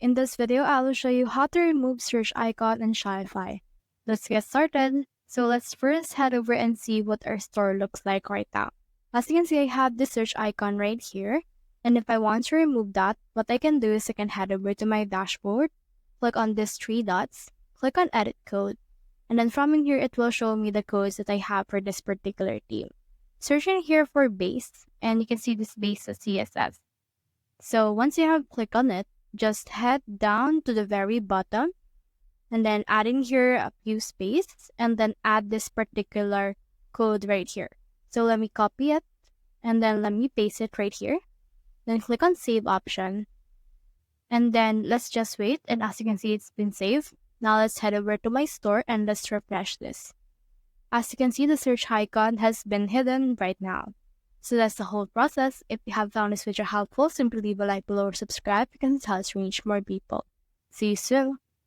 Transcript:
In this video, I will show you how to remove search icon in Shopify. Let's get started. So let's first head over and see what our store looks like right now. As you can see, I have the search icon right here. And if I want to remove that, what I can do is I can head over to my dashboard, click on these three dots, click on edit code. And then from in here, it will show me the codes that I have for this particular theme. Search in here for base, and you can see this base as CSS. So once you have clicked on it, just head down to the very bottom and then add in here a few space and then add this particular code right here. So let me copy it and then let me paste it right here. Then click on save option. And then let's just wait. And as you can see, it's been saved. Now let's head over to my store and let's refresh this. As you can see, the search icon has been hidden right now. So that's the whole process. If you have found this video helpful, simply leave a like below or subscribe because it helps reach more people. See you soon.